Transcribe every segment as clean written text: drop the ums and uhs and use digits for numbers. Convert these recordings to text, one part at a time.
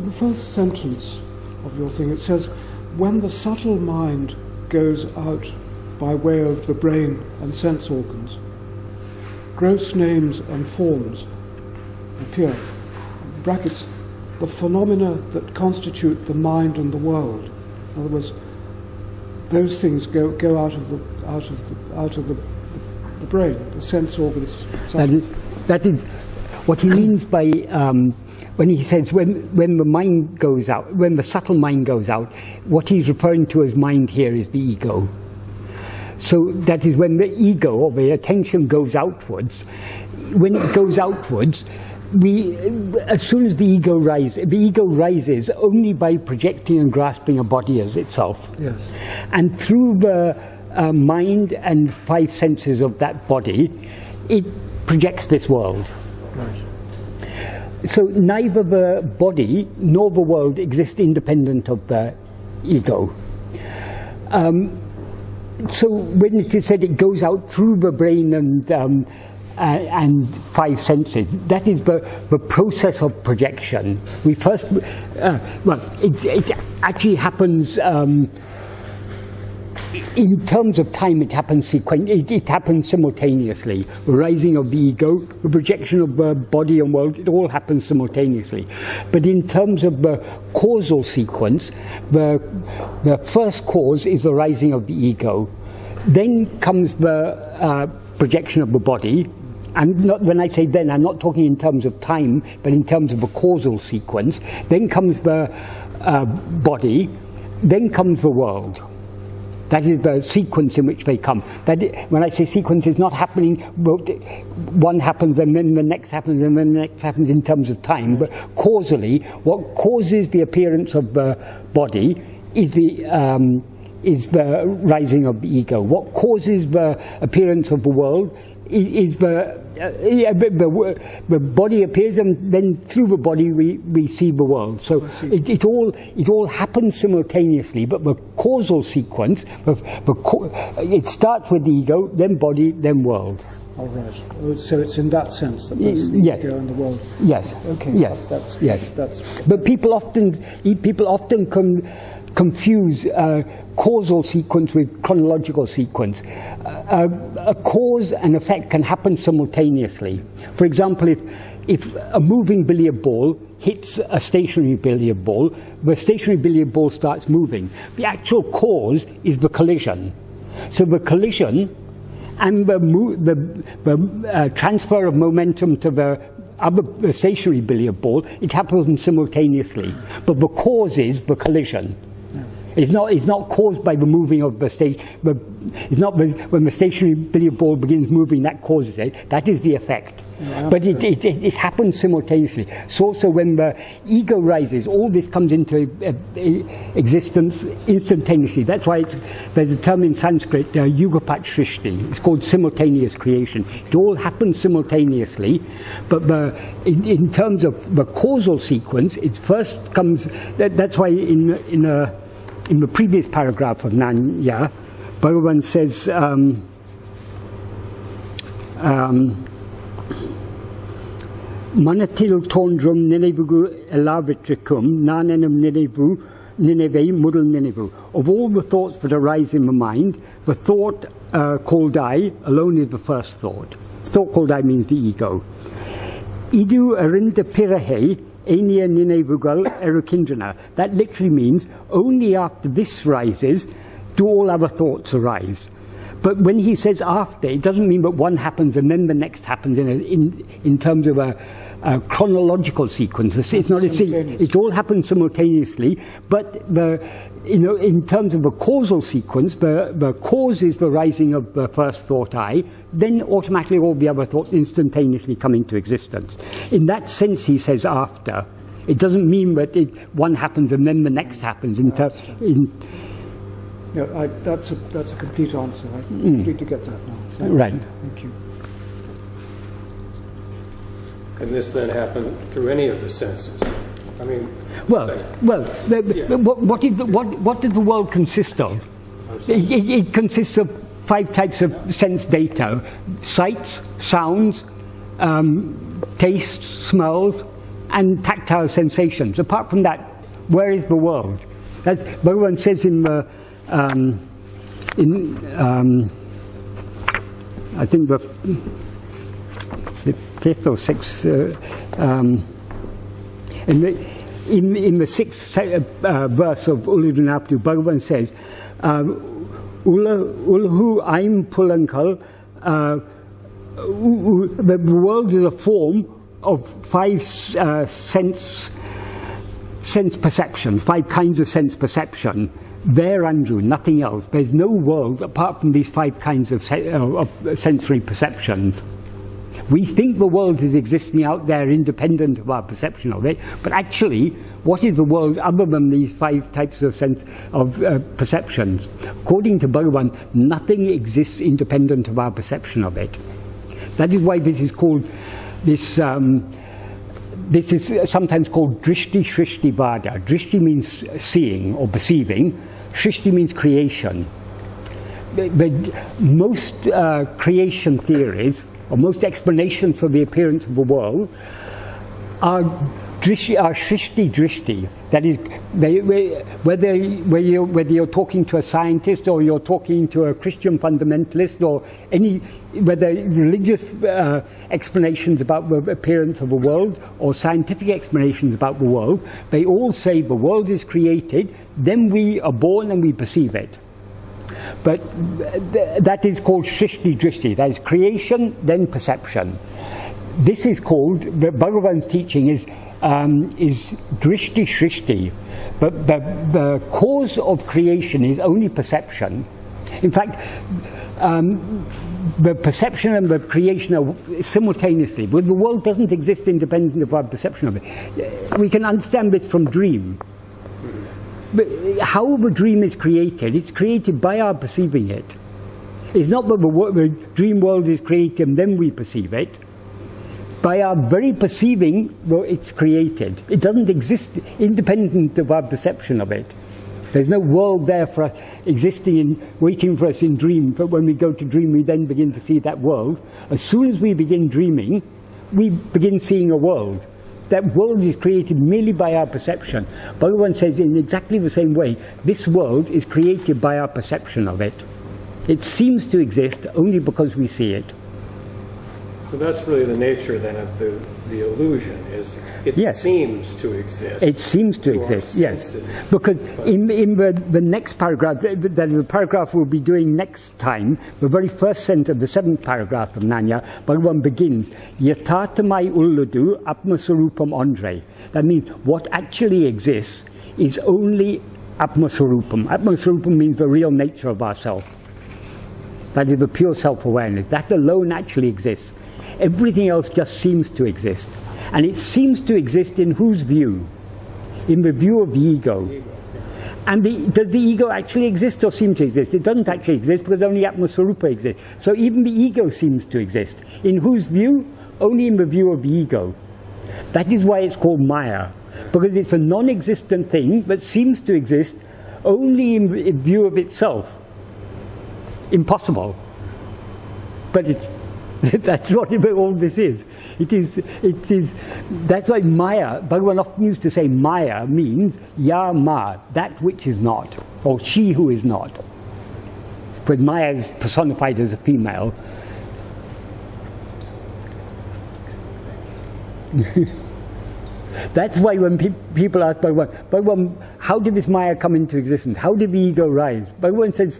the first sentence of your thing, it says, when the subtle mind goes out by way of the brain and sense organs, gross names and forms appear. Brackets, the phenomena that constitute the mind and the world. In other words, those things go out of the brain, the sense organs. That is what he means by when he says when the mind goes out, when the subtle mind goes out. What he's referring to as mind here is the ego. So that is when the ego or the attention goes outwards. When it goes outwards, as soon as the ego rises only by projecting and grasping a body as itself. Yes. And through the mind and five senses of that body, it projects this world. Right. So neither the body nor the world exist independent of the ego. So when it is said it goes out through the brain and five senses, that is the process of projection. We first, it actually happens in terms of time. It happens it happens simultaneously. The rising of the ego, the projection of the body and world, it all happens simultaneously. But in terms of the causal sequence, the first cause is the rising of the ego. Then comes the projection of the body. And when I say then, I'm not talking in terms of time, but in terms of a causal sequence. Then comes the body, then comes the world. That is the sequence in which they come. When I say sequence, it's not happening, one happens and then the next happens and then the next happens in terms of time. But causally, what causes the appearance of the body is the rising of the ego. What causes the appearance of the world is the body appears, and then through the body we see the world. So it all happens simultaneously, but the causal sequence, it starts with the ego, then body, then world. All right. So it's in that sense that there's the ego and the world. Yes. Okay. Yes. That's. But people often confuse causal sequence with chronological sequence. A cause and effect can happen simultaneously. For example, if a moving billiard ball hits a stationary billiard ball, the stationary billiard ball starts moving. The actual cause is the collision. So the collision and the transfer of momentum to the stationary billiard ball, it happens simultaneously. But the cause is the collision. Yes. It's not caused by the moving of the state. It's not when the stationary billiard ball begins moving that causes it. That is the effect. Yeah, but it happens simultaneously. So also when the ego rises, all this comes into existence instantaneously. That's why there's a term in Sanskrit, yugapat shrishti. It's called simultaneous creation. It all happens simultaneously, but in terms of the causal sequence, it first comes. That's why in the previous paragraph of Nāṉ Ār, Bhagavan says. Manatil tondrum ninevugu elavitricum nanenum ninevei mudal ninevu. Of all the thoughts that arise in the mind, the thought called I alone is the first thought. Thought called I means the ego. Idu arinda pirahe enia ninevugal erukindrana. That literally means only after this rises do all other thoughts arise. But when he says after, it doesn't mean that one happens and then the next happens in terms of a chronological sequence. It's not. It all happens simultaneously. But in terms of a causal sequence, the cause is the rising of the first thought I. Then automatically all the other thoughts instantaneously come into existence. In that sense, he says after. It doesn't mean that one happens and then the next happens. Yeah, that's a complete answer. I completely get that now. Right. Thank you. Can this then happen through any of the senses? I mean, what does the world consist of? It consists of 5 types of sense data: sights, sounds, tastes, smells, and tactile sensations. Apart from that, where is the world? That's Bhagavan says in the I think the fifth or sixth in the sixth verse of Uludunaptu, Bhagavan says, Ulhu aim pulankal, the world is a form of 5 sense perceptions, 5 kinds of sense perception. There, Andrew, nothing else. There's no world apart from these 5 kinds of sensory perceptions. We think the world is existing out there independent of our perception of it, but actually, what is the world other than these 5 types of perceptions? According to Bhagavan, nothing exists independent of our perception of it. That is why this is called this is sometimes called Drishti Shrishti Vada. Drishti means seeing or perceiving. Shrishti means creation. Most creation theories, or most explanations for the appearance of the world, are Shrishti Drishti. That is, whether you're talking to a scientist or you're talking to a Christian fundamentalist or whether religious explanations about the appearance of the world or scientific explanations about the world, they all say the world is created, then we are born and we perceive it. But that is called Shrishti Drishti. That is creation, then perception. This is called, Bhagavan's teaching is Drishti Shrishti. But the cause of creation is only perception. In fact, the perception and the creation are simultaneously. But the world doesn't exist independent of our perception of it. We can understand this from dream. But how the dream is created, it's created by our perceiving it. It's not that the dream world is created and then we perceive it. By our very perceiving, well, it's created. It doesn't exist independent of our perception of it. There's no world there for us existing waiting for us in dream. But when we go to dream, we then begin to see that world. As soon as we begin dreaming, we begin seeing a world. That world is created merely by our perception. Bhagavan says in exactly the same way, this world is created by our perception of it. It seems to exist only because we see it. So that's really the nature then of the illusion, is it seems to exist. It seems to exist, yes. Because in the next paragraph, the paragraph we'll be doing next time, the very first sentence of the 7th paragraph of Nāṉ Ār, Bhagavan begins, Yathārthamai ulladu atma-sarupam andre. That means what actually exists is only atma-sarupam. Atma-sarupam means the real nature of ourself. That is the pure self-awareness. That alone actually exists. Everything else just seems to exist. And it seems to exist in whose view? In the view of the ego. And does the ego actually exist or seem to exist? It doesn't actually exist because only Atma-swarupa exists. So even the ego seems to exist. In whose view? Only in the view of the ego. That is why it's called Maya. Because it's a non-existent thing that seems to exist only in view of itself. Impossible. But that's what all this is. It is. That's why Maya, Bhagavan often used to say Maya means Ya Ma, that which is not, or she who is not. Because Maya is personified as a female. That's why when people ask Bhagavan, how did this Maya come into existence? How did the ego rise? Bhagavan says,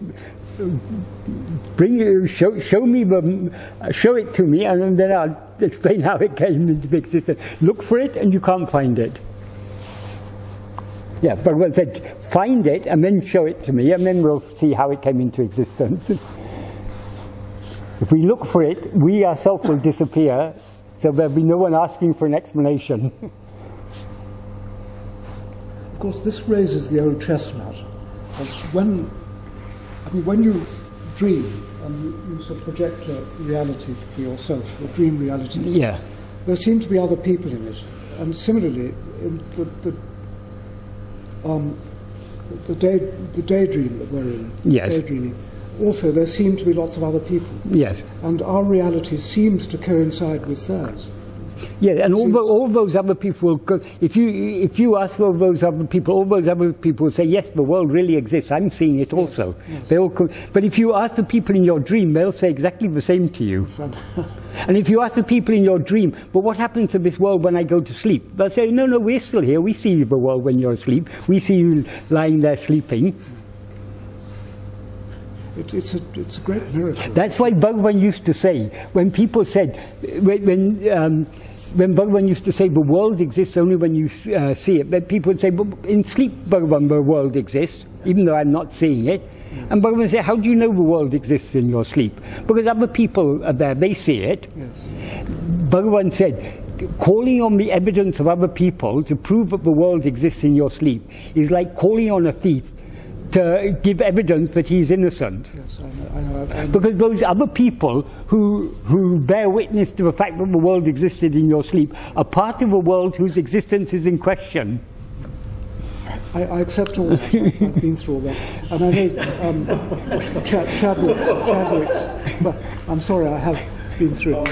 show it to me, and then I'll explain how it came into existence. Look for it, and you can't find it. Yeah, Bhagavan said, find it, and then show it to me, and then we'll see how it came into existence. If we look for it, we ourselves will disappear, so there'll be no one asking for an explanation. Of course, this raises the old chestnut. When you dream and you sort of project a reality for yourself, a dream reality, yeah, there seem to be other people in it. And similarly, in the daydream that we're in, yes, daydreaming, also there seem to be lots of other people. Yes. And our reality seems to coincide with theirs. Yeah, and all those other people will go, if you ask all those other people will say, yes, the world really exists, I'm seeing it also. Yes. They all but if you ask the people in your dream, they'll say exactly the same to you. And if you ask the people in your dream, but what happens to this world when I go to sleep? They'll say, no, no, we're still here, we see the world when you're asleep, we see you lying there sleeping. It's a great miracle. That's why Bhagavan used to say, when people said, when Bhagavan used to say the world exists only when you see it, then people would say, but in sleep, Bhagavan, the world exists, even though I'm not seeing it. Yes. And Bhagavan said, how do you know the world exists in your sleep? Because other people are there, they see it. Yes. Bhagavan said, calling on the evidence of other people to prove that the world exists in your sleep is like calling on a thief to give evidence that he's innocent. Yes, I know. Because those other people who bear witness to the fact that the world existed in your sleep are part of a world whose existence is in question. I accept all that. I've been through all that. And I know Chadwick's, but I'm sorry, I have been through.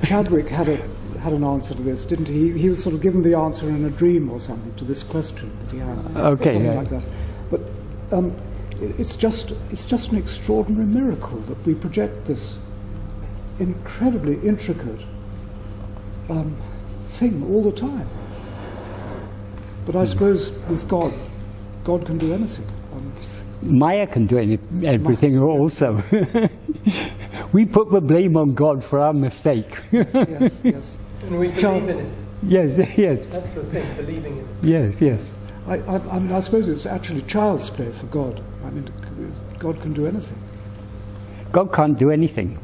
Chadwick had an answer to this, didn't he? He was sort of given the answer in a dream or something to this question that he had. Okay. Something like that. But it's just an extraordinary miracle that we project this incredibly intricate thing all the time. But I suppose with God can do anything. Maya can do everything also. We put the blame on God for our mistake. Yes. And we believe in it. Yes. That's the thing, believing in Yes. it. I mean, I suppose it's actually child's play for God. I mean, God can do anything. God can't do anything.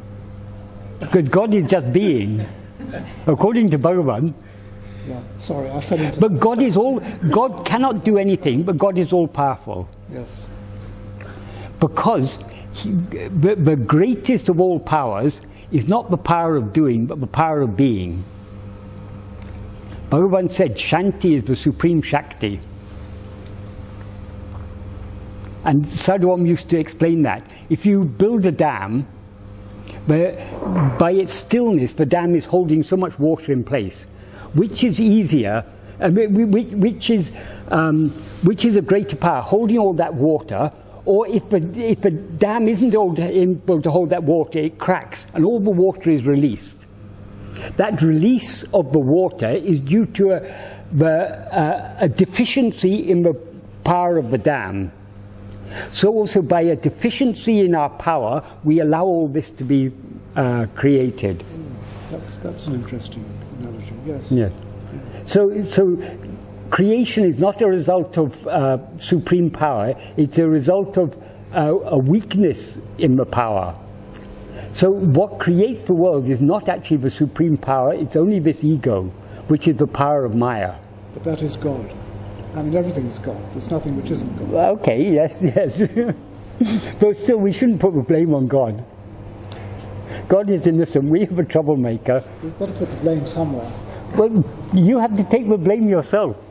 Because God is just being. According to Bhagavan. Yeah, sorry, I fell into But God cannot do anything, but God is all powerful. Yes. Because the greatest of all powers is not the power of doing, but the power of being. Bhagavan said, Shanti is the supreme Shakti. And Sadhguru used to explain that. If you build a dam, by its stillness, the dam is holding so much water in place. Which is easier, which is a greater power, holding all that water, or if the dam isn't able to hold that water, it cracks, and all the water is released. That release of the water is due to a deficiency in the power of the dam. So also by a deficiency in our power, we allow all this to be created. That's an interesting analogy, yes. Yes. So creation is not a result of supreme power, it's a result of a weakness in the power. So what creates the world is not actually the supreme power, it's only this ego, which is the power of Maya. But that is God. I mean, everything is God. There's nothing which isn't God. Okay, yes. But still, we shouldn't put the blame on God. God is innocent. We have a troublemaker. We've got to put the blame somewhere. Well, you have to take the blame yourself.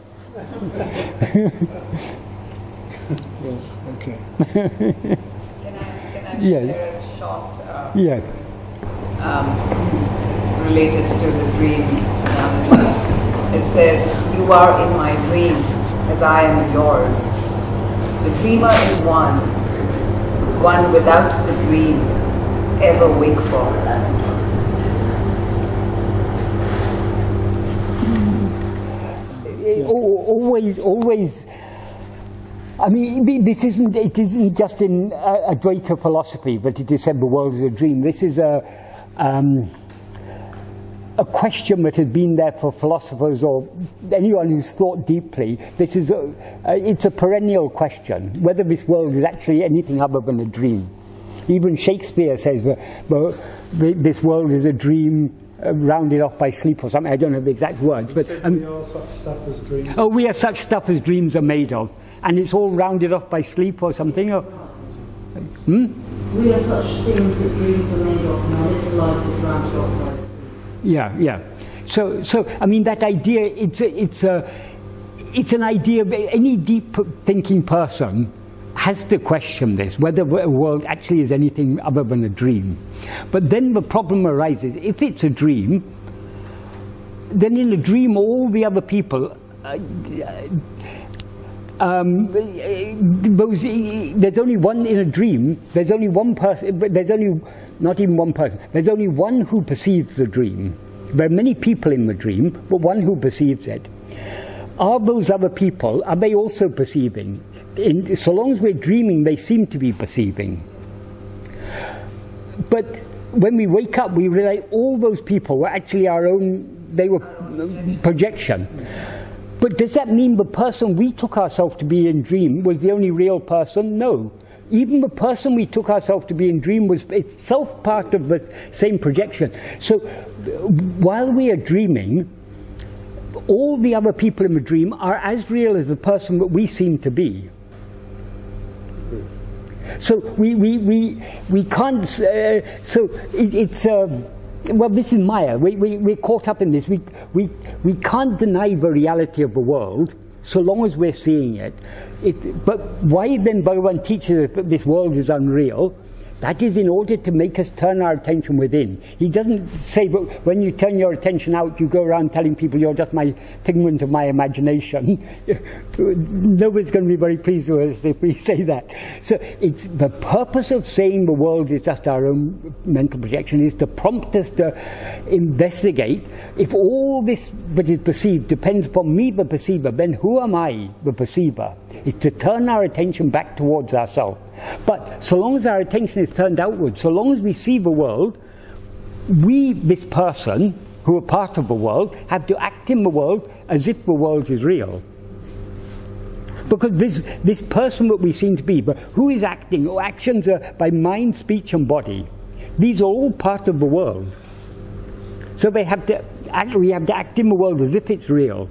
Yes, okay. Can I share a short related to the dream analogy? It says, you are in my dream as I am yours. The dreamer is one without the dream, ever wakeful. Always. I mean, it isn't just in Advaita philosophy that it is said the world is a dream. This is a question that has been there for philosophers or anyone who's thought deeply. This is it's a perennial question, whether this world is actually anything other than a dream. Even Shakespeare says that this world is a dream rounded off by sleep or something. I don't know the exact words. But we are such stuff as dreams. Oh, we are such stuff as dreams are made of. And it's all rounded off by sleep or something? Or, We are such things that dreams are made of, and our little life is rounded off by sleep. Yeah. So I mean, that idea, it's an idea any deep thinking person has to question this, whether a world actually is anything other than a dream. But then the problem arises, if it's a dream, then in a dream, all the other people, there's only one in a dream, there's only one person, but there's only, not even one person, there's only one who perceives the dream. There are many people in the dream, but one who perceives it. Are those other people, are they also perceiving? So long as we're dreaming, they seem to be perceiving. But when we wake up, we realize all those people were actually our own, they were projection. But does that mean the person we took ourselves to be in dream was the only real person? No. Even the person we took ourselves to be in dream was itself part of the same projection. So while we are dreaming, all the other people in the dream are as real as the person that we seem to be. So we can't, well, this is Maya. We're caught up in this. We can't deny the reality of the world so long as we're seeing it. But why then Bhagavan teaches us that this world is unreal? That is in order to make us turn our attention within. He doesn't say that when you turn your attention out, you go around telling people you're just my figment of my imagination. Nobody's going to be very pleased with us if we say that. So it's the purpose of saying the world is just our own mental projection is to prompt us to investigate. If all this that is perceived depends upon me, the perceiver, then who am I, the perceiver? It's to turn our attention back towards ourselves. But so long as our attention is turned outwards, so long as we see the world, we, this person, who are part of the world, have to act in the world as if the world is real. Because this person that we seem to be, but who is acting? Or actions are by mind, speech and body. These are all part of the world. So we have to act in the world as if it's real.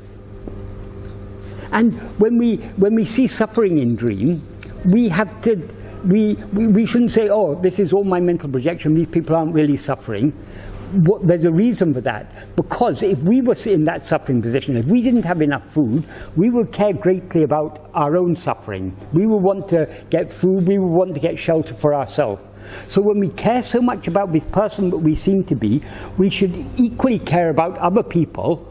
And when we see suffering in dream, we have to, we shouldn't say, oh, this is all my mental projection, these people aren't really suffering. There's a reason for that. Because if we were in that suffering position, if we didn't have enough food, we would care greatly about our own suffering. We would want to get food, we would want to get shelter for ourselves. So when we care so much about this person that we seem to be, we should equally care about other people,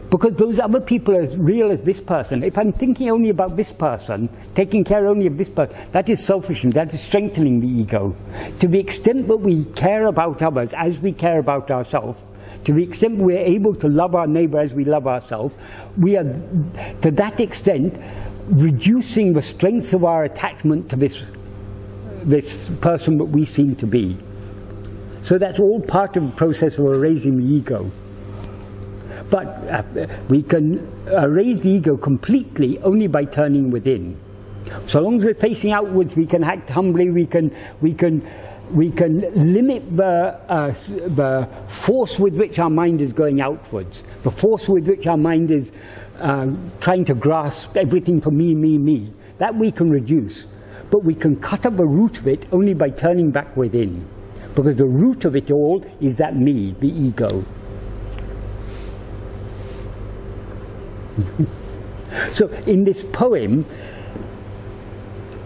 because those other people are as real as this person. If I'm thinking only about this person, taking care only of this person, that is selfishness, that is strengthening the ego. To the extent that we care about others as we care about ourselves, to the extent we're able to love our neighbor as we love ourselves, we are, to that extent, reducing the strength of our attachment to this person that we seem to be. So that's all part of the process of erasing the ego. But we can erase the ego completely only by turning within. So long as we're facing outwards, we can act humbly. We can limit the force with which our mind is going outwards, the force with which our mind is trying to grasp everything for me, me, me. That we can reduce, but we can cut up the root of it only by turning back within, because the root of it all is that me, the ego. So in this poem,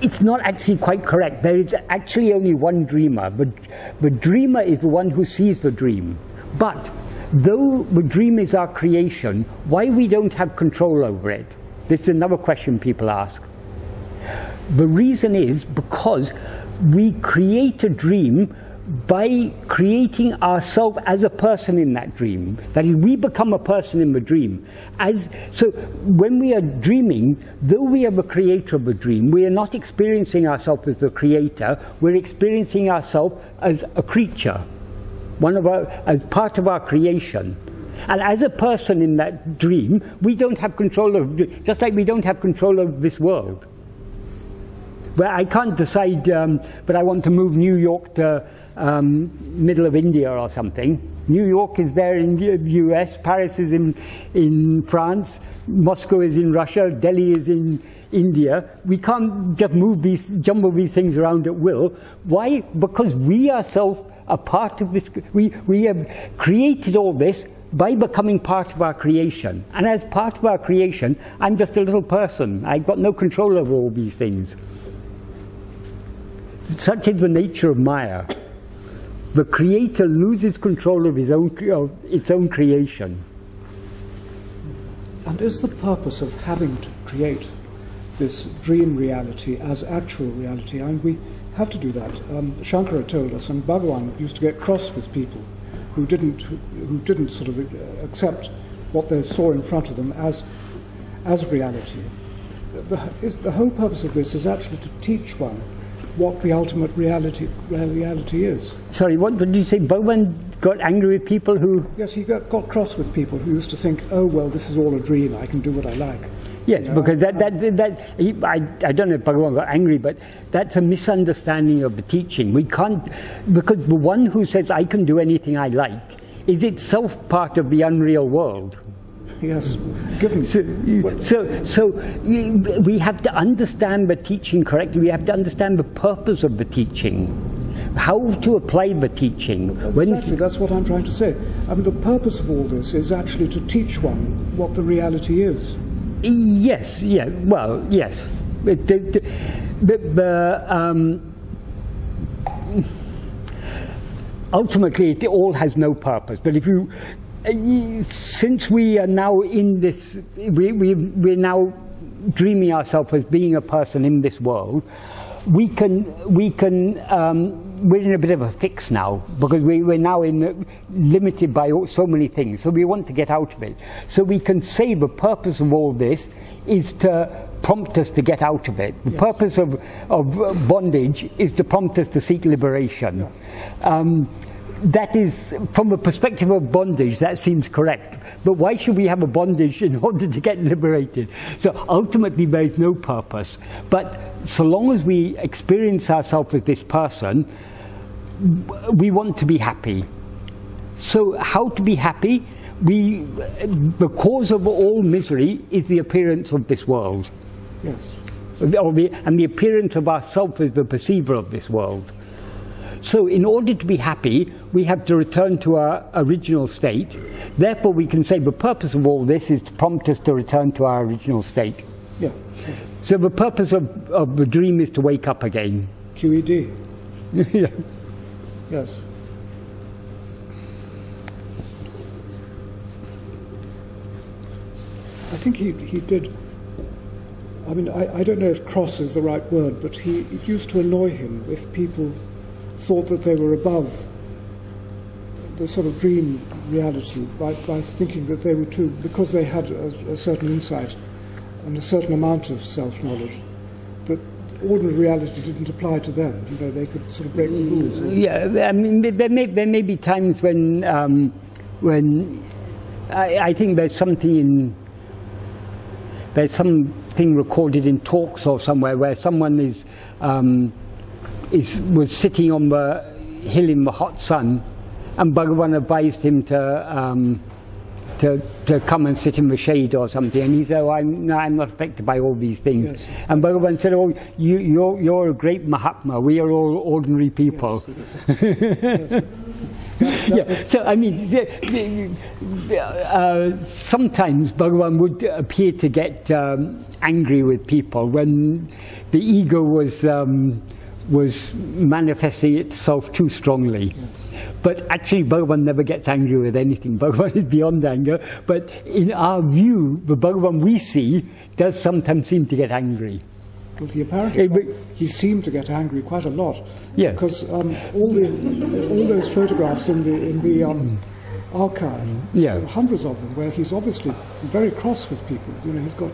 it's not actually quite correct. There is actually only one dreamer. The dreamer is the one who sees the dream. But though the dream is our creation, why we don't have control over it? This is another question people ask. The reason is because we create a dream by creating ourselves as a person in that dream. That is, we become a person in the dream. So when we are dreaming, though we are the creator of the dream, we are not experiencing ourselves as the creator, we're experiencing ourselves as a creature, as part of our creation. And as a person in that dream, we don't have control of, just like we don't have control of this world. Well, I can't decide, but I want to move New York to middle of India or something. New York is there in the US, Paris is in France, Moscow is in Russia, Delhi is in India. We can't just jumble these things around at will. Why? Because we ourselves are part of this. We have created all this by becoming part of our creation. And as part of our creation, I'm just a little person. I've got no control over all these things. Such is the nature of Maya. The creator loses control of its own creation. And is the purpose of having to create this dream reality as actual reality? And we have to do that. Shankara told us, and Bhagavan used to get cross with people who didn't sort of accept what they saw in front of them as reality. The whole purpose of this is actually to teach one what the ultimate reality is. Sorry, what did you say? Bhagavan got angry with people who... Yes, he got cross with people who used to think, oh, well, this is all a dream, I can do what I like. Yes, because I don't know if Bhagavan got angry, but that's a misunderstanding of the teaching. We can't, because the one who says, I can do anything I like, is itself part of the unreal world. Yes, given. So we have to understand the teaching correctly. We have to understand the purpose of the teaching, how to apply the teaching. Exactly, that's what I'm trying to say. I mean, the purpose of all this is actually to teach one what the reality is. Yes, yeah, well, yes. Ultimately, it all has no purpose. But if you... since we are now in this, we're now dreaming ourselves as being a person in this world, we're in a bit of a fix now, because we're now limited by so many things, so we want to get out of it. So we can say the purpose of all this is to prompt us to get out of it. The purpose of bondage is to prompt us to seek liberation. That is, from the perspective of bondage, that seems correct. But why should we have a bondage in order to get liberated? So ultimately there is no purpose. But so long as we experience ourselves as this person, we want to be happy. So how to be happy? The cause of all misery is the appearance of this world. Yes. And the appearance of ourself as the perceiver of this world. So in order to be happy, we have to return to our original state. Therefore, we can say the purpose of all this is to prompt us to return to our original state. Yeah. So the purpose of the dream is to wake up again. QED. Yeah. Yes. I think he did. I mean, I don't know if cross is the right word, but it used to annoy him if people thought that they were above the sort of dream reality by thinking that they were too, because they had a certain insight and a certain amount of self-knowledge, that ordinary reality didn't apply to them. You know, they could sort of break the rules. Yeah, I mean, there may be times when I think there's something recorded in talks or somewhere where someone was sitting on the hill in the hot sun, and Bhagavan advised him to come and sit in the shade or something, and he said, oh, I'm not affected by all these things. Yes. And Bhagavan said, oh, you're a great Mahatma, we are all ordinary people. Yes. Yeah, so I mean, sometimes Bhagavan would appear to get angry with people when the ego was manifesting itself too strongly. Yes. But actually Bhagavan never gets angry with anything. Bhagavan is beyond anger. But in our view, the Bhagavan we see does sometimes seem to get angry. Well, he seemed to get angry quite a lot. Yeah. Because all those photographs in the archive, yeah, hundreds of them, where he's obviously very cross with people. You know, he's got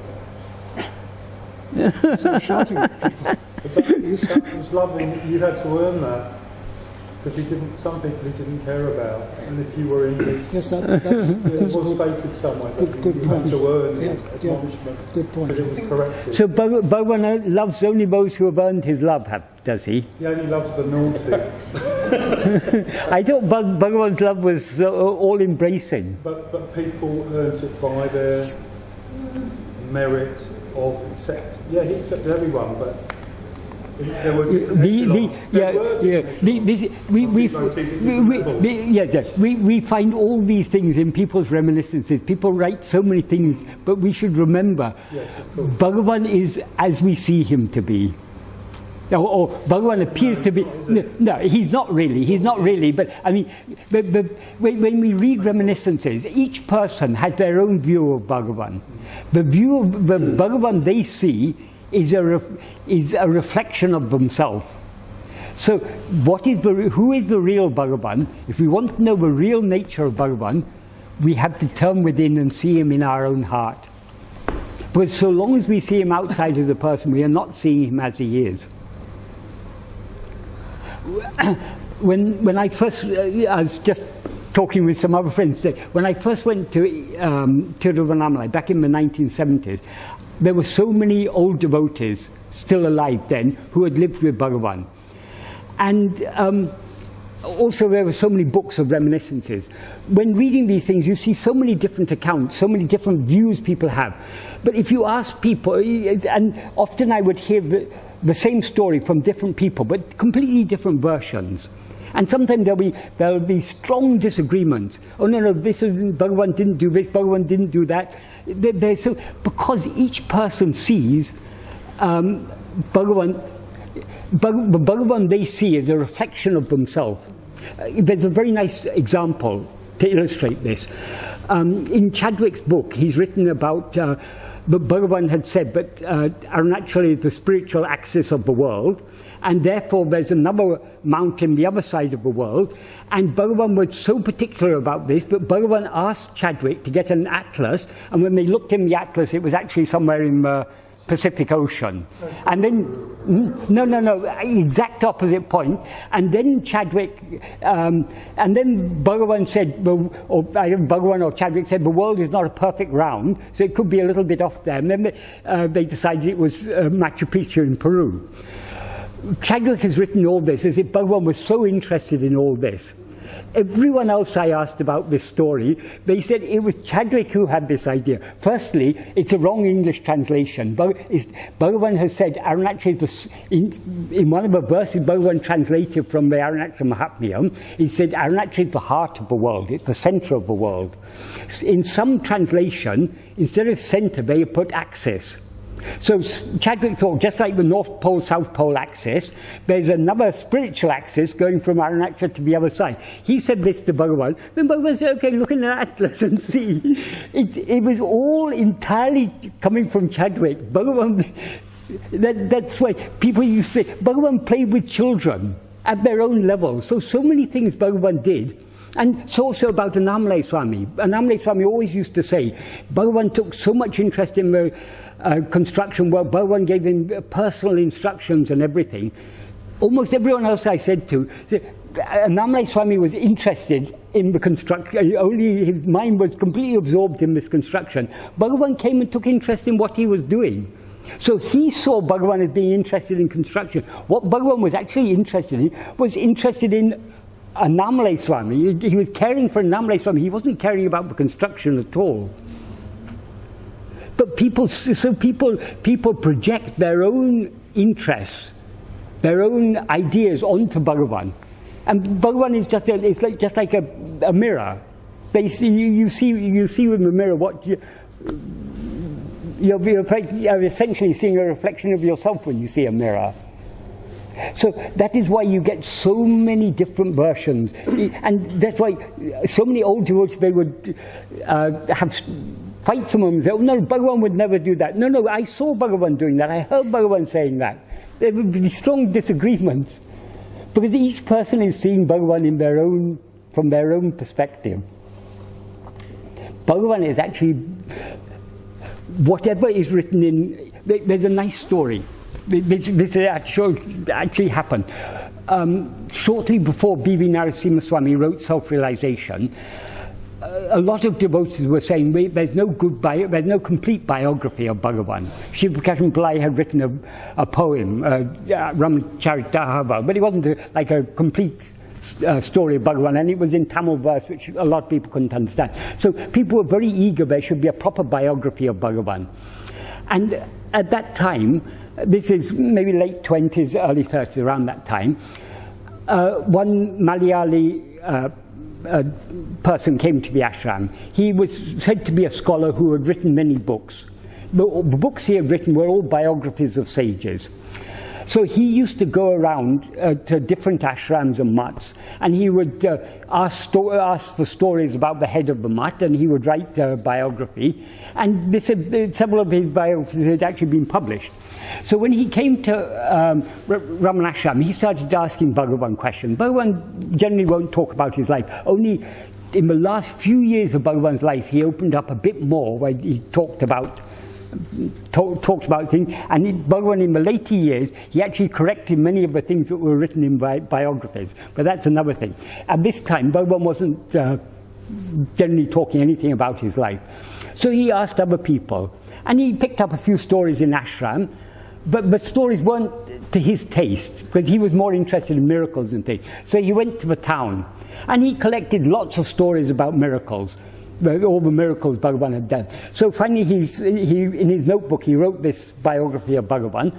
sort of shouting at people. But that was loving. You had to earn that, because some people he didn't care about, and if you were in his, yes, that's it was stated somewhere that good you point. had to earn his Yeah, admonishment, good point. because it was corrected. So Bhagavan loves only those who have earned his love, does he? He only loves the naughty. I thought Bhagavan's love was all-embracing. But people earned it by their merit of he accepted everyone, but there were different we find all these things in people's reminiscences. People write so many things, but we should remember, yes, of course. Bhagavan is as we see him to be. Or Bhagavan appears to be. No, he's not really. But I mean, when we read reminiscences, each person has their own view of Bhagavan. The view of the Bhagavan they see is a reflection of themselves. So, who is the real Bhagavan? If we want to know the real nature of Bhagavan, we have to turn within and see him in our own heart. Because so long as we see him outside as a person, we are not seeing him as he is. When I first, I was just talking with some other friends today, when I first went to Tiruvannamalai back in the 1970s, there were so many old devotees still alive then who had lived with Bhagavan. And also there were so many books of reminiscences. When reading these things, you see so many different accounts, so many different views people have. But if you ask people, and often I would hear the same story from different people, but completely different versions. And sometimes there'll be strong disagreements. Oh no, Bhagavan didn't do this, Bhagavan didn't do that. Because each person sees Bhagavan they see is a reflection of themselves. There's a very nice example to illustrate this. In Chadwick's book, he's written about Bhagavan had said that Arunachal is the spiritual axis of the world, and therefore there's another mountain the other side of the world. And Bhagavan was so particular about this, but Bhagavan asked Chadwick to get an atlas, and when they looked in the atlas, it was actually somewhere in the Pacific Ocean. And then, no, exact opposite point. And then Chadwick, and then Bhagavan said, Bhagavan or Chadwick said, the world is not a perfect round, so it could be a little bit off there. And then they decided it was Machu Picchu in Peru. Chadwick has written all this as if Bhagavan was so interested in all this. Everyone else I asked about this story, they said it was Chadwick who had this idea. Firstly, it's a wrong English translation. Bhagavan has said Arunachal is in one of the verses Bhagavan translated from the Arunachal Mahatmyam, he said Arunachal is the heart of the world, it's the center of the world. In some translation, instead of center, they put axis. So Chadwick thought, just like the North Pole, South Pole axis, there's another spiritual axis going from Arunachal to the other side. He said this to Bhagavan. Then Bhagavan said, okay, look in the atlas and see. It was all entirely coming from Chadwick. Bhagavan, that's why people used to say, Bhagavan played with children at their own level. So many things Bhagavan did. And it's also about Annamalai Swami. Annamalai Swami always used to say, Bhagavan took so much interest in the construction work. Bhagavan gave him personal instructions and everything. Almost everyone else I said to, Annamalai Swami was interested in the construction, only his mind was completely absorbed in this construction. Bhagavan came and took interest in what he was doing. So he saw Bhagavan as being interested in construction. What Bhagavan was actually interested in Annamalai Swami. He was caring for Annamalai Swami. He wasn't caring about the construction at all. But people project their own interests, their own ideas onto Bhagavan. And Bhagavan is just like a mirror. You see with the mirror what you're essentially seeing a reflection of yourself when you see a mirror. So that is why you get so many different versions. And that's why so many old devotees, they would have fights among them. Say, oh, no, Bhagavan would never do that. No, I saw Bhagavan doing that. I heard Bhagavan saying that. There would be strong disagreements. Because each person is seeing Bhagavan from their own perspective. Bhagavan is actually, whatever is written in, there's a nice story. This actually happened. Shortly before B.V. Narasimha Swami wrote Self-Realization, a lot of devotees were saying there's no complete biography of Bhagavan. Shiv Prakashan Pillai had written a poem, Ramacharita, but it wasn't like a complete story of Bhagavan, and it was in Tamil verse, which a lot of people couldn't understand. So people were very eager there should be a proper biography of Bhagavan. And at that time, this is maybe late 20s, early 30s, around that time, one Malayali person came to the ashram. He was said to be a scholar who had written many books. The books he had written were all biographies of sages. So he used to go around to different ashrams and mutts, and he would ask for stories about the head of the mutt, and he would write a biography. And several of his biographies had actually been published. So when he came to Ramana Ashram, he started asking Bhagavan questions. Bhagavan generally won't talk about his life. Only in the last few years of Bhagavan's life, he opened up a bit more, where he talked about things. And Bhagavan, in the later years, he actually corrected many of the things that were written in biographies. But that's another thing. At this time, Bhagavan wasn't generally talking anything about his life. So he asked other people. And he picked up a few stories in ashram. But stories weren't to his taste, because he was more interested in miracles and things. So he went to the town, and he collected lots of stories about miracles, all the miracles Bhagavan had done. So finally, he in his notebook, he wrote this biography of Bhagavan,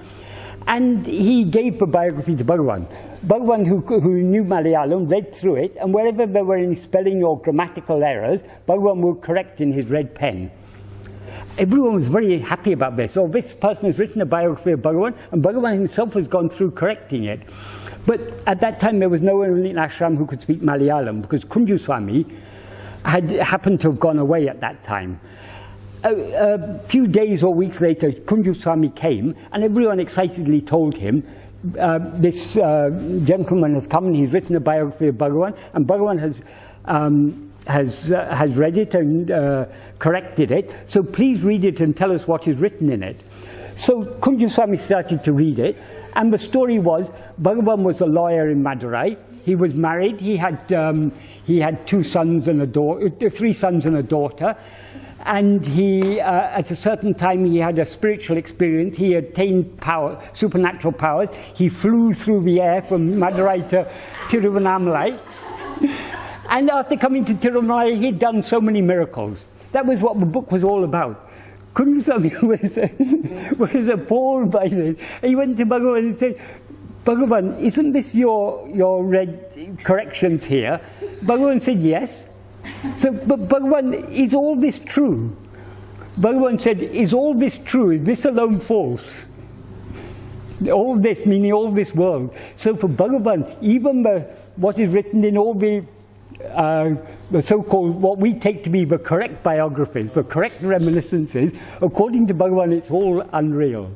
and he gave the biography to Bhagavan. Bhagavan, who knew Malayalam, read through it, and wherever there were any spelling or grammatical errors, Bhagavan would correct in his red pen. Everyone was very happy about this. Oh, this person has written a biography of Bhagavan, and Bhagavan himself has gone through correcting it. But at that time, there was no one in ashram who could speak Malayalam, because Kunju Swami had happened to have gone away at that time. A few days or weeks later, Kunju Swami came, and everyone excitedly told him, this gentleman has come and he's written a biography of Bhagavan, and Bhagavan has read it and corrected it, so please read it and tell us what is written in it. So Kunju Swami started to read it, and the story was, Bhagavan was a lawyer in Madurai. He was married. He had 3 sons and a daughter, and he at a certain time he had a spiritual experience. He attained supernatural powers. He flew through the air from Madurai to Tiruvannamalai. And after coming to Tiruvannamalai, he'd done so many miracles. That was what the book was all about. Kunju Swami was appalled by this. He went to Bhagavan and said, Bhagavan, isn't this your red corrections here? Bhagavan said, yes. So, but Bhagavan, is all this true? Bhagavan said, is all this true? Is this alone false? All this, meaning all this world. So for Bhagavan, even what is written in all the so-called, what we take to be the correct biographies, the correct reminiscences, according to Bhagavan, it's all unreal.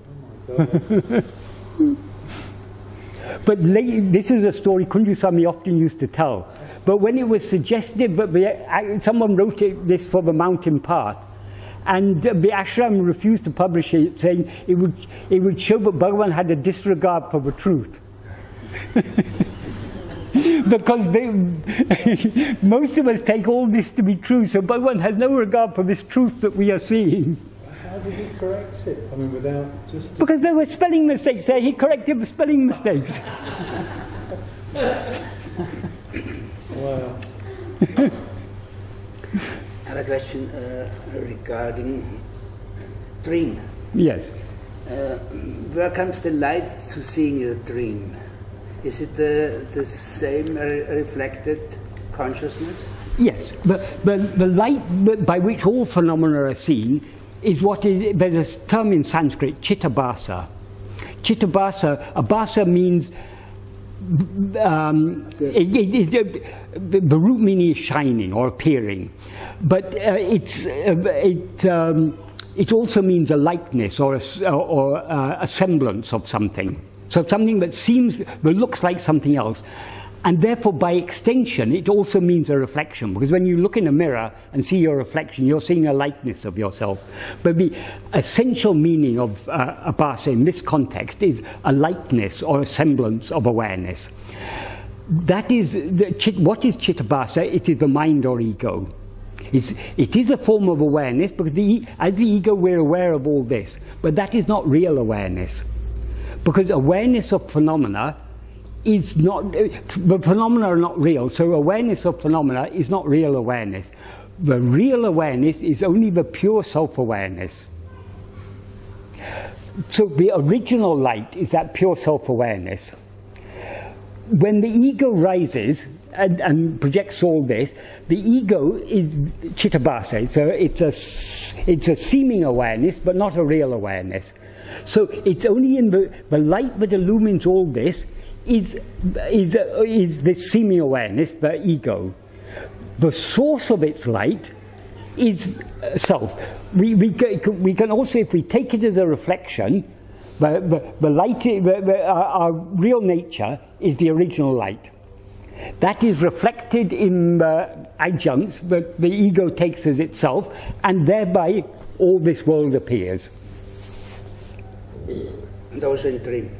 But this is a story Kunju Swami often used to tell. But when it was suggested that someone wrote this for the Mountain Path, and the ashram refused to publish it, saying it would show that Bhagavan had a disregard for the truth. Because most of us take all this to be true, so Bhagavan has no regard for this truth that we are seeing. How did he correct it? I mean, without just... Because there were spelling mistakes there, he corrected the spelling mistakes. Wow. I have a question regarding dream. Yes. Where comes the light to seeing a dream? Is it the same reflected consciousness? Yes, but the light by which all phenomena are seen is there's a term in Sanskrit, chittabhasa. Chittabhasa, abhasa means, the root meaning is shining or appearing, but it also means a likeness or a semblance of something. So something that looks like something else. And therefore, by extension, it also means a reflection. Because when you look in a mirror and see your reflection, you're seeing a likeness of yourself. But the essential meaning of abhasa in this context is a likeness or a semblance of awareness. That is, what is chittabhasa? It is the mind or ego. It is a form of awareness, because as the ego we're aware of all this. But that is not real awareness. Because awareness of phenomena is not, the phenomena are not real, so awareness of phenomena is not real awareness. The real awareness is only the pure self-awareness. So the original light is that pure self-awareness. When the ego rises, and projects all this. The ego is chittabhasa. It's a seeming awareness, but not a real awareness. So it's only in the light that illumines all this is this seeming awareness, the ego. The source of its light is self. We can also, if we take it as a reflection, the light, our real nature is the original light. That is reflected in the adjuncts that the ego takes as itself, and thereby all this world appears. And also in dream.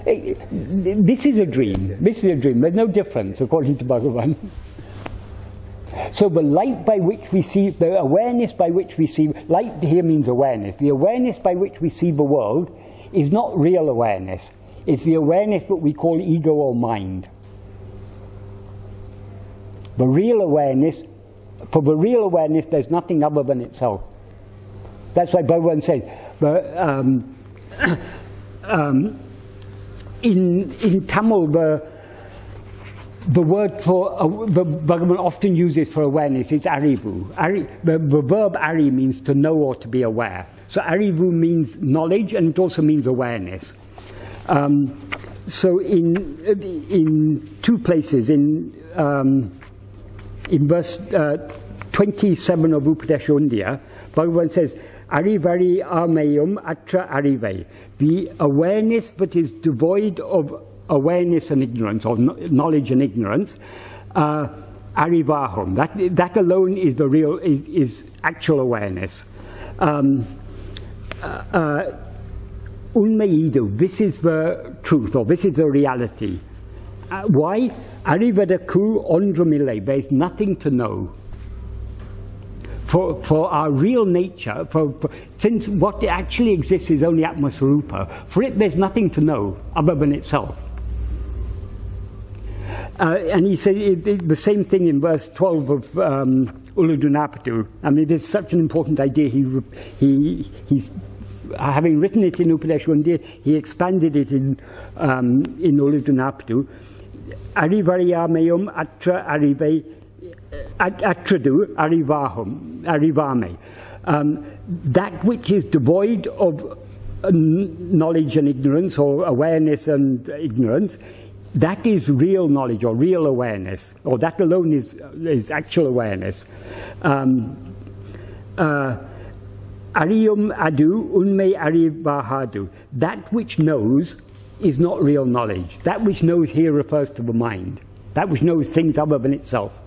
This is a dream. This is a dream. There's no difference, according to Bhagavan. So the light by which we see, the awareness by which we see, light here means awareness. The awareness by which we see the world is not real awareness. It's the awareness that we call ego or mind. The real awareness, for the real awareness, there's nothing other than itself. That's why Bhagavan says, in Tamil, the word for, the Bhagavan often uses for awareness is arivu. The verb ari means to know or to be aware. So arivu means knowledge, and it also means awareness. So in two places, in verse 27 of Upadeshundya, Bhagavan says, Arivari ameyum atra arive. The awareness that is devoid of awareness and ignorance, or knowledge and ignorance, arivahum. That alone is the real, is actual awareness. Unmeidu, this is the truth, or this is the reality. Why? Arivadaku ondramile, there is nothing to know. For our real nature, since what actually exists is only Atma-swarupa, for it there's nothing to know other than itself. And he said the same thing in verse 12 of Uludunapadu. I mean, it's such an important idea. He's having written it in Upadeshundya, he expanded it in Uludunapadu. Arivariyameyum atra arive atradu arivame. That which is devoid of knowledge and ignorance, or awareness and ignorance, that is real knowledge or real awareness, or that alone is actual awareness. Ariyum adu unme arivahadu. That which knows is not real knowledge. That which knows here refers to the mind. That which knows things other than itself.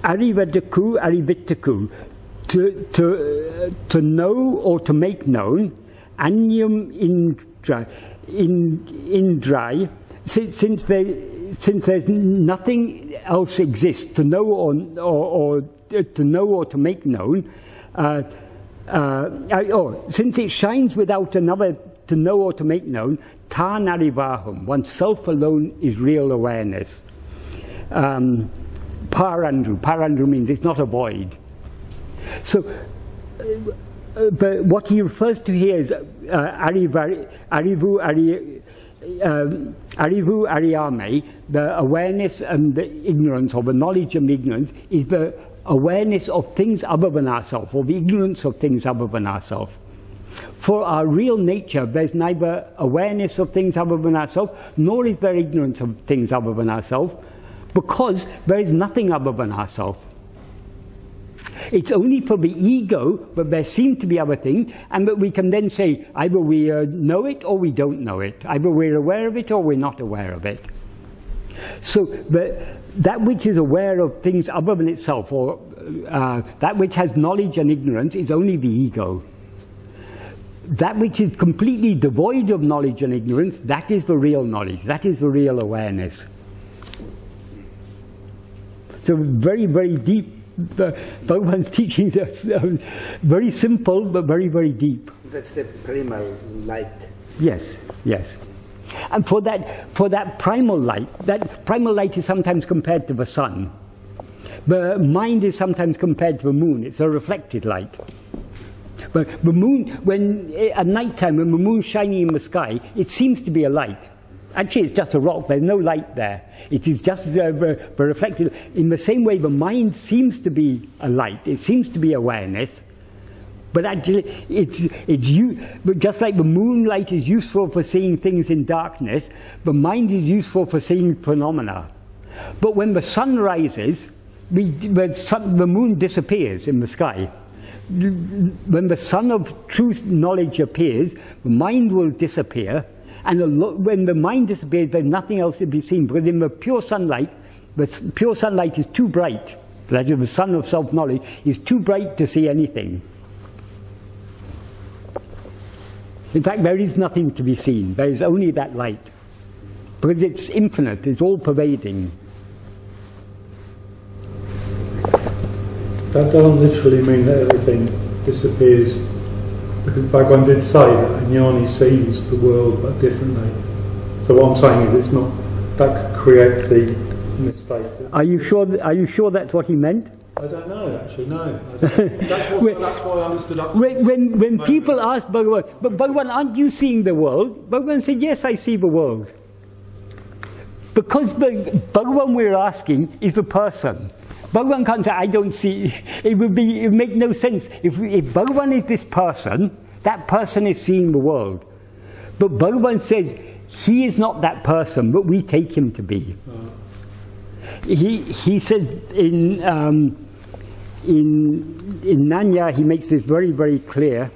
Arivadaku, arivitaku. To know or to make known. Anyum indra. Since there's nothing else exists to know or to know or to make known, since it shines without another to know or to make known, ta narivahum, oneself alone is real awareness. Parandru means it's not a void. So, but what he refers to here is arivu ariyame, the awareness and the ignorance, or the knowledge and the ignorance, is the awareness of things other than ourselves, or the ignorance of things other than ourselves. For our real nature, there's neither awareness of things other than ourselves, nor is there ignorance of things other than ourselves, because there is nothing other than ourselves. It's only for the ego that there seem to be other things, and that we can then say either we know it or we don't know it. Either we're aware of it or we're not aware of it. So that which is aware of things other than itself, or that which has knowledge and ignorance, is only the ego. That which is completely devoid of knowledge and ignorance, that is the real knowledge. That is the real awareness. So very, very deep. Bhagavan's teachings are very simple, but very, very deep. That's the primal light. Yes, yes. And for that primal light is sometimes compared to the sun. The mind is sometimes compared to the moon. It's a reflected light. But the moon, at night time, when the moon's shining in the sky, it seems to be a light. Actually, it's just a rock. There's no light there. It is just reflected. In the same way, the mind seems to be a light. It seems to be awareness. But actually, but just like the moonlight is useful for seeing things in darkness, the mind is useful for seeing phenomena. But when the sun rises, the moon disappears in the sky. When the sun of truth knowledge appears, the mind will disappear. And when the mind disappears, there's nothing else to be seen. Because in the pure sunlight is too bright. That is, the sun of self-knowledge is too bright to see anything. In fact, there is nothing to be seen. There is only that light. Because it's infinite, it's all-pervading. That doesn't literally mean that everything disappears, because Bhagavan did say that a jnani sees the world but differently. So what I'm saying is it's not, that could create the mistake. Are you sure that's what he meant? I don't know, actually, no. That's why I understood up. When people ask Bhagavan, but Bhagavan, aren't you seeing the world? Bhagavan said, yes, I see the world. Because the Bhagavan we're asking is the person. Bhagavan can't say, I don't see. It would make no sense. If Bhagavan is this person, that person is seeing the world. But Bhagavan says, he is not that person, but we take him to be. He said in Nāṉ Ār, he makes this very, very clear.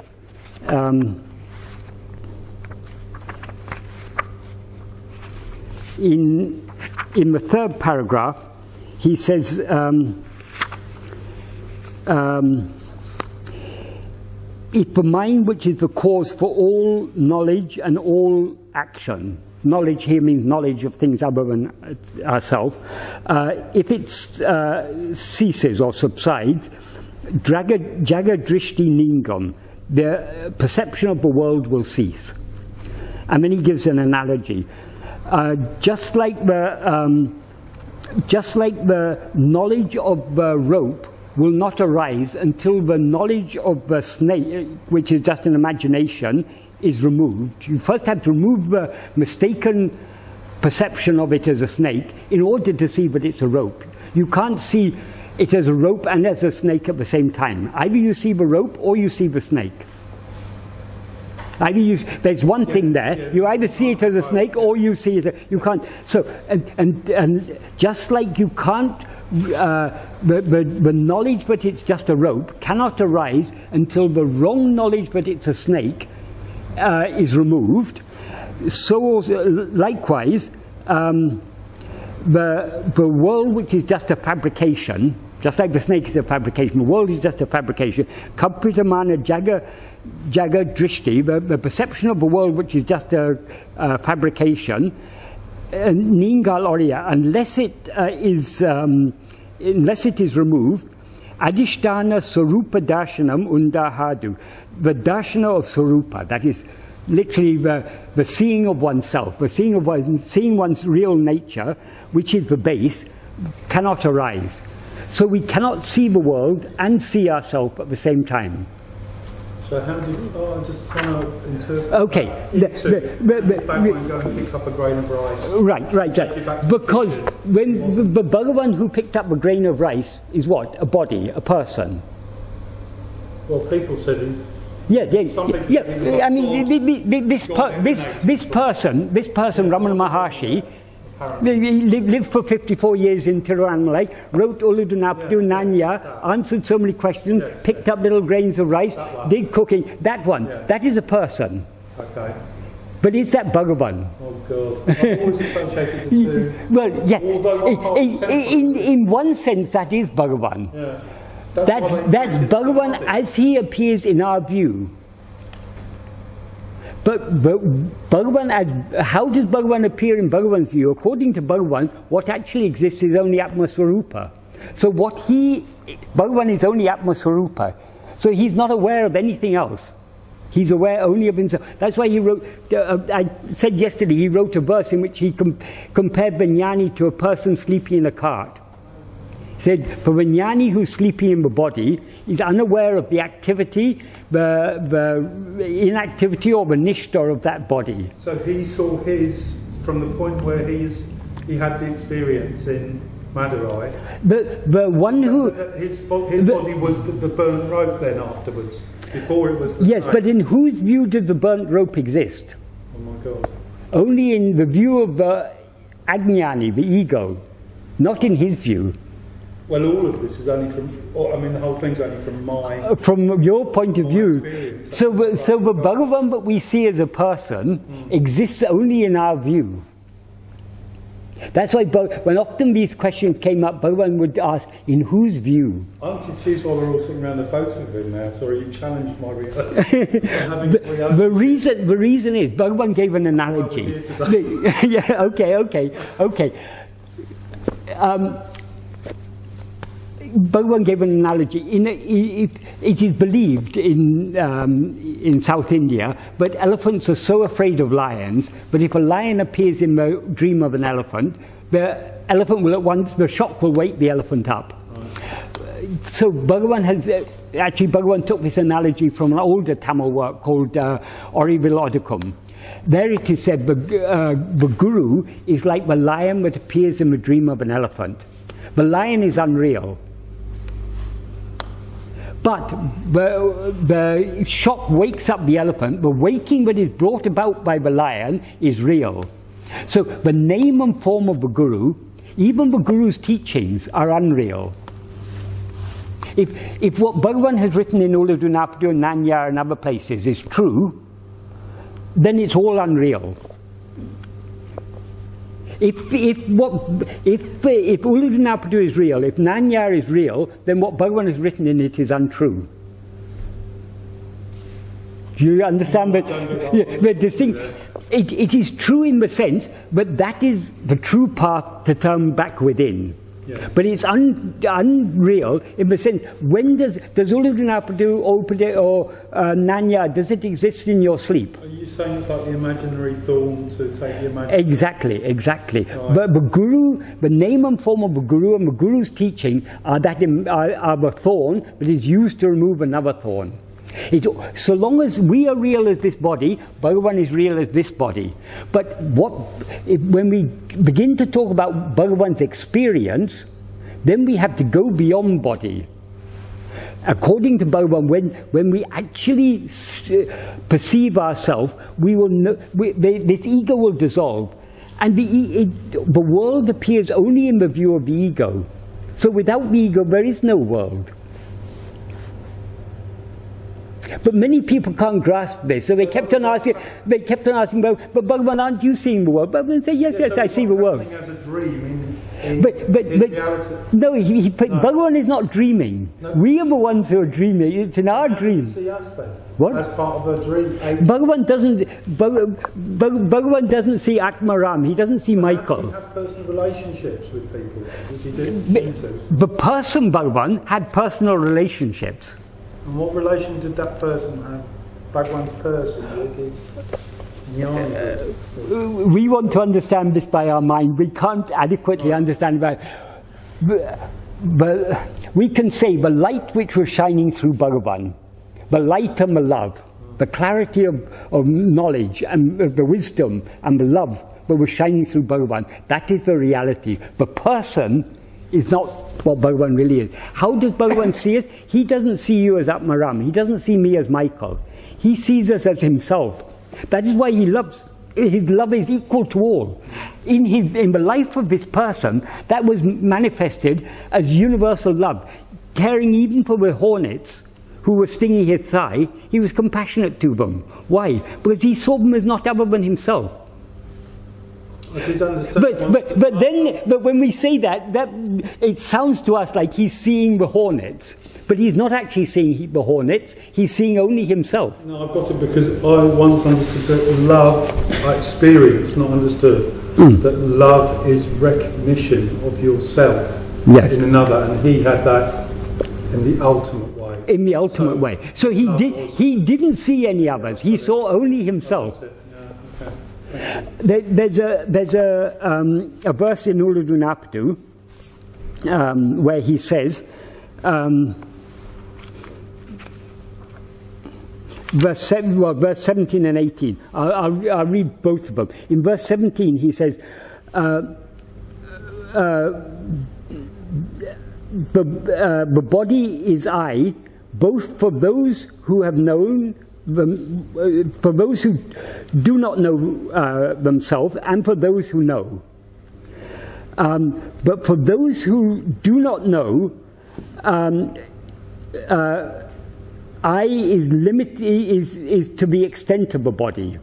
In the third paragraph, he says, if the mind, which is the cause for all knowledge and all action, knowledge here means knowledge of things other than ourselves, if it ceases or subsides, jaga drishti ningam, the perception of the world will cease. And then he gives an analogy. Just like the knowledge of the rope will not arise until the knowledge of the snake, which is just an imagination, is removed. You first have to remove the mistaken perception of it as a snake in order to see that it's a rope. You can't see it as a rope and as a snake at the same time. Either you see the rope or you see the snake. There's one thing there. You either see it as a snake or you see it. You can't. So and just like you can't, the knowledge that it's just a rope cannot arise until the wrong knowledge that it's a snake is removed. So also, likewise, the world, which is just a fabrication, just like the snake is a fabrication, the world is just a fabrication. Kapritamana jaga drishti, the perception of the world, which is just a fabrication, ningal oriya, unless it is removed, adhisthana sarupa darshanam undahadu, the darshana of sarupa, that is literally the seeing of oneself, seeing one's real nature, which is the base, cannot arise. So we cannot see the world and see ourselves at the same time. So how did I'm just trying to interpret. Okay. Bhagavan go and pick up a grain of rice. Right. Because when the Bhagavan who picked up a grain of rice is what? A body, a person. Well, people said it. Yeah. I mean, this person, Ramana Maharshi, lived for 54 years in Tiruvannamalai, wrote Uludunapadu, Nāṉ Ār, answered so many questions, picked up little grains of rice, did cooking. That one, that is a person. Okay. But is that Bhagavan? Oh God! I've always associated the two. Well, yeah. In one sense, that is Bhagavan. Yeah. That's Bhagavan as he appears in our view. But Bhagavan, how does Bhagavan appear in Bhagavan's view? According to Bhagavan, what actually exists is only Atma-swarupa. So Bhagavan is only Atma-swarupa. So he's not aware of anything else. He's aware only of himself. That's why he wrote, I said yesterday, he wrote a verse in which he compared the jnani to a person sleeping in a cart. He said, for the jnani who's sleeping in the body, is unaware of the activity, the inactivity or the nishta of that body. So he saw his from the point where he had the experience in Madurai. The one who... His body was the burnt rope then afterwards, before it was the Yes, snake. but in whose view does the burnt rope exist? Oh my God. Only in the view of Ajnani, the ego, not in his view. Well, all of this is only from, I mean, the whole thing's only from my... From your point of view. Experience. So the Bhagavan that we see as a person exists only in our view. That's why when often these questions came up, Bhagavan would ask, in whose view? I'm confused why we're all sitting around the photo with him now. Sorry, you challenged my reality. The reason is, Bhagavan gave an analogy. Yeah, okay. Bhagavan gave an analogy. It is believed in South India that elephants are so afraid of lions, but if a lion appears in the dream of an elephant, the elephant will at once, the shock will wake the elephant up. So Bhagavan Bhagavan took this analogy from an older Tamil work called Orivilodicum. There it is said the guru is like the lion that appears in the dream of an elephant. The lion is unreal. But the shock wakes up the elephant. The waking that is brought about by the lion is real. So the name and form of the guru, even the guru's teachings, are unreal. If what Bhagavan has written in Uludunapadu and Nāṉ Ār and other places is true, then it's all unreal. If Uludunapadu is real, if Nāṉ Ār is real, then what Bhagavan has written in it is untrue. Do you understand the distinction? It is true in the sense, but that is the true path to turn back within. Yeah. But it's unreal in the sense, when does Uludunapadu or Nāṉ Ār, does it exist in your sleep? Are you saying it's like the imaginary thorn to take the imaginary... Exactly. Right. But the guru, the name and form of the guru and the guru's teaching are the thorn that is used to remove another thorn. So long as we are real as this body, Bhagavan is real as this body. But when we begin to talk about Bhagavan's experience, then we have to go beyond body. According to Bhagavan, when we actually perceive ourselves, we will know, this ego will dissolve. And the world appears only in the view of the ego. So without the ego, there is no world. But many people can't grasp this, so they kept on asking, but Bhagavan, aren't you seeing the world? Bhagavan said, yes, I see the world. As a dream but no, Bhagavan is not dreaming. No. We are the ones who are dreaming. It's in our dream. See us then? What? As part of a dream. Bhagavan doesn't see Atma-Ram. He doesn't see Michael. How do you have personal relationships with people, which he didn't seem to? The person Bhagavan had personal relationships. And what relation did that person have? Bhagavan's person with his jnana? We want to understand this by our mind. We can't adequately understand it. But we can say the light which was shining through Bhagavan, the light and the love, the clarity of knowledge and the wisdom and the love that was shining through Bhagavan, that is the reality. The person is not what Bhagavan really is. How does Bhagavan see us? He doesn't see you as Atma-Ram. He doesn't see me as Michael. He sees us as himself. That is why he loves. His love is equal to all. In the life of this person, that was manifested as universal love. Caring even for the hornets who were stinging his thigh, he was compassionate to them. Why? Because he saw them as not other than himself. I did understand. But when we say that it sounds to us like he's seeing the hornets. But he's not actually seeing the hornets, he's seeing only himself. No, I've got it because I once understood that love, I experienced, not understood, that love is recognition of yourself in another, and he had that in the ultimate way. In the ultimate way. So he didn't see any others, he saw only himself. There's a verse in Uludunapadu where he says, verse 17 and 18. I'll read both of them. In verse 17 he says, the body is I, both for those who have known, for those who do not know themselves, and for those who know. But for those who do not know, I is limited, is to the extent of the body.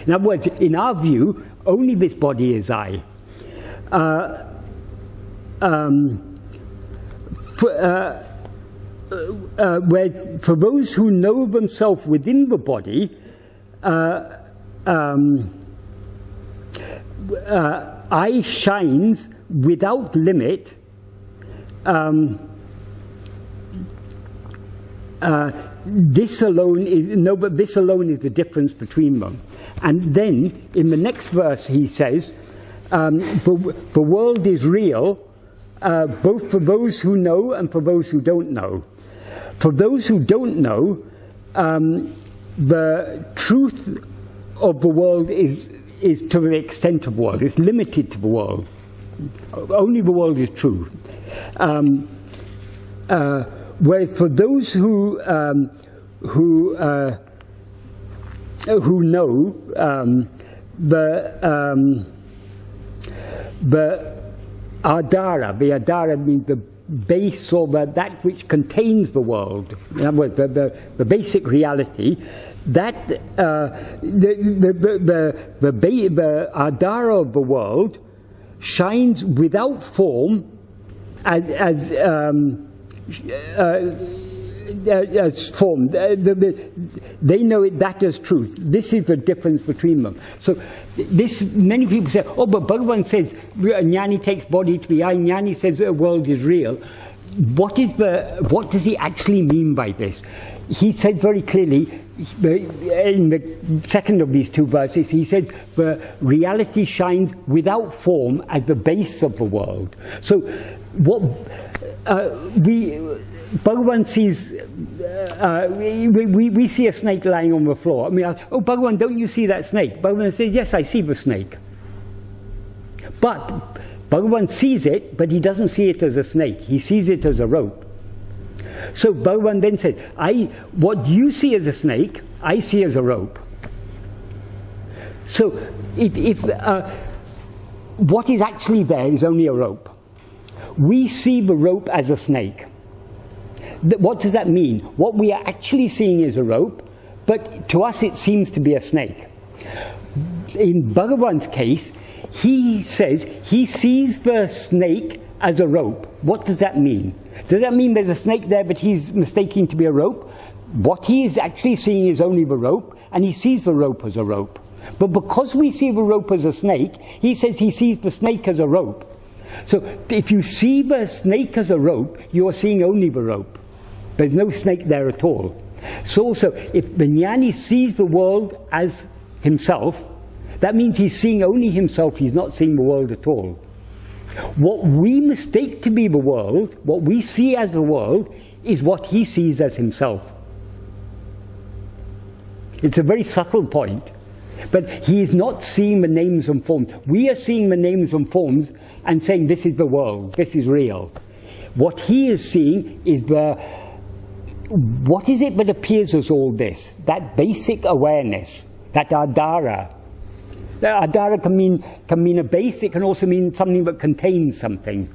In other words, in our view, only this body is I. Where for those who know themselves within the body, I shines without limit. This alone is but this alone is the difference between them. And then in the next verse he says, the world is real, both for those who know and for those who don't know. For those who don't know, the truth of the world is to the extent of the world. It's limited to the world. Only the world is true. Whereas for those who know, the Adara means the base, or that which contains the world. In other words, the basic reality. That the Adara of the world shines without form as form. They know it that as truth. This is the difference between them. So this, many people say, oh, but Bhagavan says Jnani takes body to be I. Jnani says the world is real. What does he actually mean by this? He said very clearly in the second of these two verses, he said the reality shines without form as the base of the world. So what Bhagavan sees, we see a snake lying on the floor. I mean, oh, Bhagavan, don't you see that snake? Bhagavan says, yes, I see the snake. But Bhagavan sees it, but he doesn't see it as a snake. He sees it as a rope. So Bhagavan then says, what you see as a snake, I see as a rope. So what is actually there is only a rope. We see the rope as a snake. What does that mean? What we are actually seeing is a rope, but to us it seems to be a snake. In Bhagavan's case, he says he sees the snake as a rope. What does that mean? Does that mean there's a snake there but he's mistaking to be a rope? What he is actually seeing is only the rope, and he sees the rope as a rope. But because we see the rope as a snake, he says he sees the snake as a rope. So if you see the snake as a rope, you are seeing only the rope. There's no snake there at all. So also, if the Jnani sees the world as himself, that means he's seeing only himself, he's not seeing the world at all. What we mistake to be the world, what we see as the world, is what he sees as himself. It's a very subtle point. But he is not seeing the names and forms. We are seeing the names and forms and saying this is the world, this is real. What he is seeing is what is it that appears as all this? That basic awareness, that Adara. The Adara can mean a base, it can also mean something that contains something.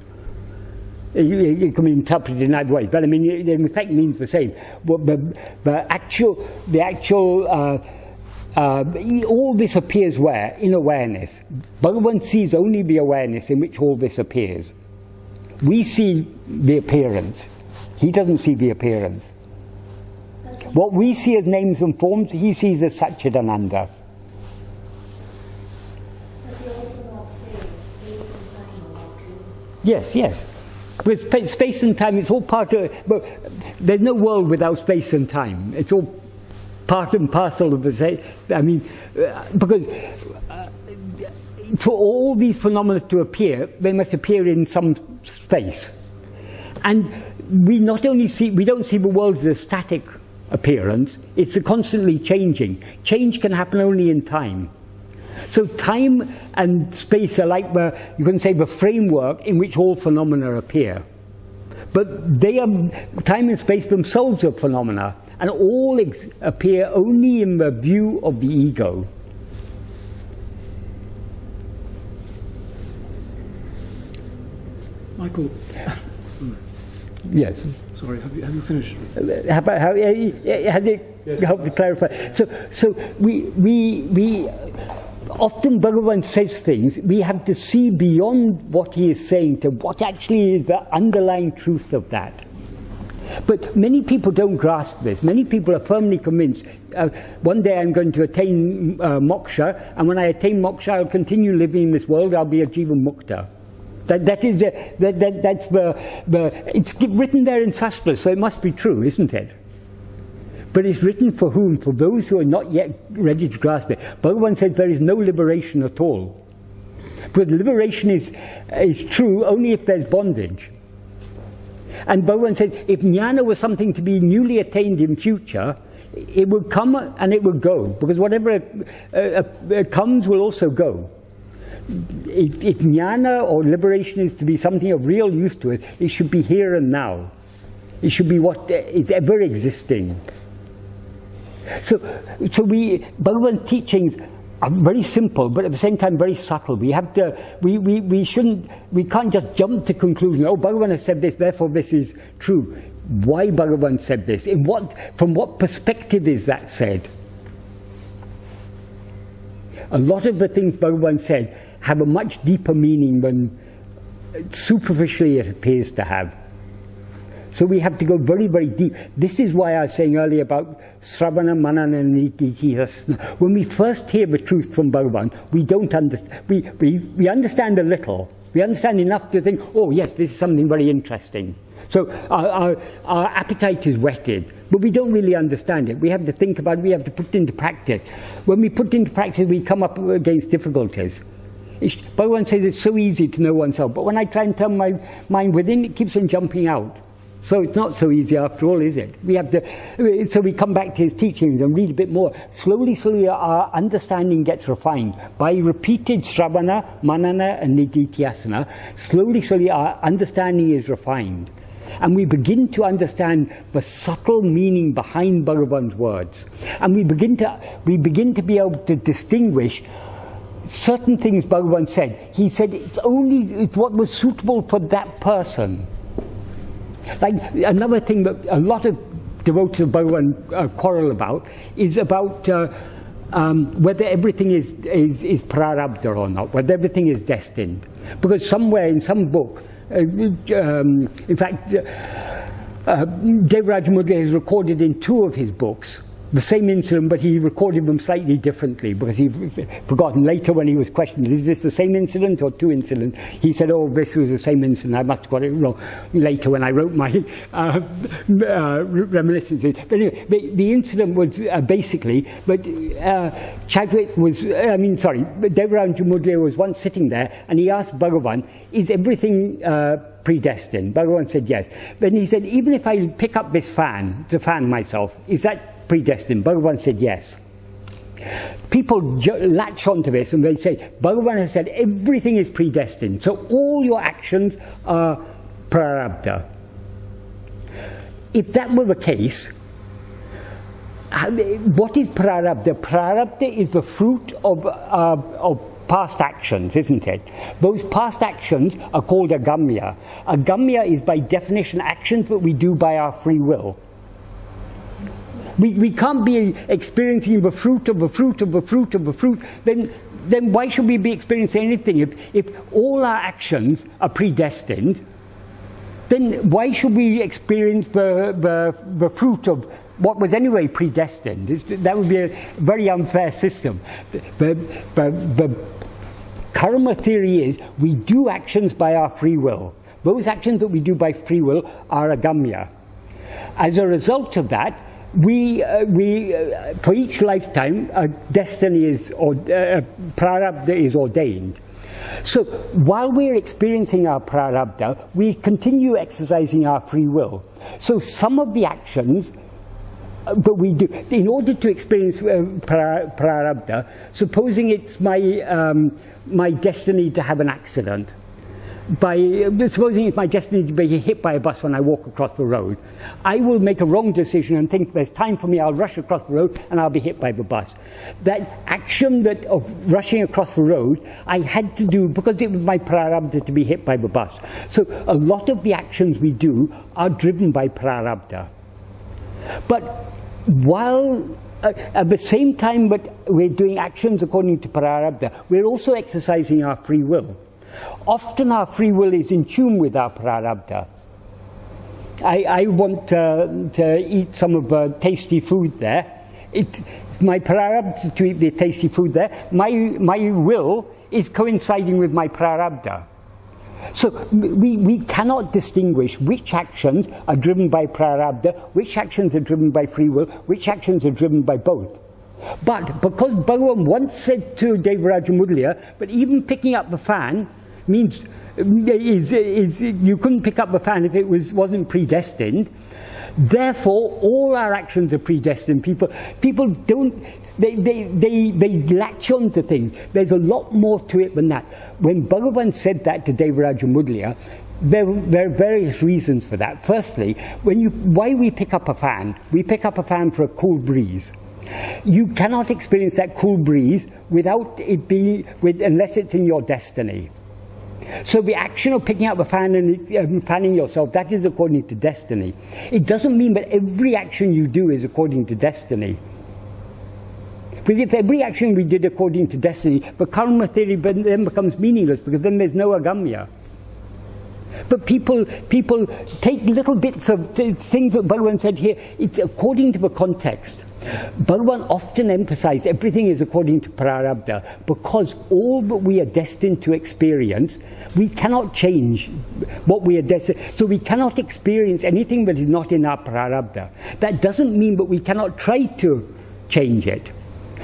It can be interpreted in other ways, but I mean, it in effect means the same. All this appears where? In awareness. Bhagavan sees only the awareness in which all this appears. We see the appearance. He doesn't see the appearance. What we see as names and forms, he sees as Satchidananda. Yes, yes. With space and time, it's all part of it. But there's no world without space and time. It's all part and parcel of the same. I mean, because for all these phenomena to appear, they must appear in some space. And we not only see, we don't see the world as a static appearance. It's a constantly changing. Change can happen only in time. So time and space are like you can say the framework in which all phenomena appear. But they are, time and space themselves are phenomena, and all appear only in the view of the ego. Michael. Yes. Sorry, have you finished? Had it helped to clarify? So we often Bhagavan says things, we have to see beyond what he is saying to what actually is the underlying truth of that. But many people don't grasp this. Many people are firmly convinced, one day I'm going to attain moksha, and when I attain moksha, I'll continue living in this world, I'll be a jiva mukta. It's written there in Sastras, so it must be true, isn't it? But it's written for whom? For those who are not yet ready to grasp it. Bhagavan said there is no liberation at all. But liberation is true only if there's bondage. And Bhagavan said if jnana was something to be newly attained in future, it would come and it would go. Because whatever comes will also go. If jnana or liberation is to be something of real use to it, it should be here and now. It should be what is ever existing. So Bhagavan's teachings are very simple, but at the same time very subtle. We have to, we can't just jump to conclusion. Oh, Bhagavan has said this, therefore this is true. Why Bhagavan said this? From what perspective is that said? A lot of the things Bhagavan said have a much deeper meaning than superficially it appears to have. So we have to go very, very deep. This is why I was saying earlier about Sravana, Manana, Niti. When we first hear the truth from Bhagavan, we don't understand. We understand a little. We understand enough to think, oh yes, this is something very interesting. So our appetite is whetted, but we don't really understand it. We have to think about it, we have to put it into practice. When we put it into practice, we come up against difficulties. Bhagavan says it's so easy to know oneself, but when I try and turn my mind within, it keeps on jumping out. So it's not so easy after all, is it? We have to, so we come back to his teachings and read a bit more. Slowly, slowly, our understanding gets refined. By repeated Sravana, Manana, and Nididhyasana, slowly, slowly, our understanding is refined. And we begin to understand the subtle meaning behind Bhagavan's words. And we begin to be able to distinguish certain things Bhagavan said. He said it's what was suitable for that person. Like another thing that a lot of devotees of Bhagavan quarrel about is about whether everything is prarabdha or not, whether everything is destined. Because somewhere in some book, in fact, Devaraj Mudli has recorded in 2 of his books the same incident, but he recorded them slightly differently because he'd forgotten. Later when he was questioned, is this the same incident or 2 incidents? He said, oh, this was the same incident. I must have got it wrong later when I wrote my reminiscences. But anyway, the incident was basically, but Chadwick was, Devaraj Mudli was once sitting there and he asked Bhagavan, is everything predestined? Bhagavan said yes. Then he said, even if I pick up this fan, to fan myself, is that predestined? Bhagavan said yes. People latch onto this and they say, Bhagavan has said everything is predestined, so all your actions are prarabdha. If that were the case, what is prarabdha? Prarabdha is the fruit of past actions, isn't it? Those past actions are called agamya. Agamya is by definition actions that we do by our free will. We can't be experiencing the fruit of the fruit of the fruit of the fruit. Then why should we be experiencing anything? If all our actions are predestined, then why should we experience the fruit of what was anyway predestined? That would be a very unfair system. The karma theory is we do actions by our free will. Those actions that we do by free will are agamya. As a result of that, we for each lifetime, destiny is, or prarabdha is ordained. So while we're experiencing our prarabdha, we continue exercising our free will. So some of the actions But we do. In order to experience prarabdha, supposing it's my destiny to have an accident, supposing it's my destiny to be hit by a bus when I walk across the road, I will make a wrong decision and think there's time for me, I'll rush across the road and I'll be hit by the bus. That action of rushing across the road, I had to do because it was my prarabdha to be hit by the bus. So a lot of the actions we do are driven by prarabdha. But while at the same time that we're doing actions according to prarabdha, we're also exercising our free will. Often our free will is in tune with our prarabdha. I want to eat some of the tasty food there. It's my prarabdha to eat the tasty food there. My will is coinciding with my prarabdha. So we cannot distinguish which actions are driven by prarabdha, which actions are driven by free will, which actions are driven by both. But because Bhagavan once said to Devaraja Mudaliya, but even picking up the fan means you couldn't pick up the fan if it wasn't predestined. Therefore, all our actions are predestined. People don't. They latch on to things. There's a lot more to it than that. When Bhagavan said that to Devaraja Mudaliya, there are various reasons for that. Firstly, why we pick up a fan? We pick up a fan for a cool breeze. You cannot experience that cool breeze without it being unless it's in your destiny. So the action of picking up a fan and fanning yourself, that is according to destiny. It doesn't mean that every action you do is according to destiny. Because if every action we did according to destiny, the karma theory then becomes meaningless, because then there's no agamya. But people take little bits of things that Bhagavan said here. It's according to the context. Bhagavan often emphasized everything is according to prarabdha, because all that we are destined to experience, we cannot change what we are destined. So we cannot experience anything that is not in our prarabdha. That doesn't mean that we cannot try to change it.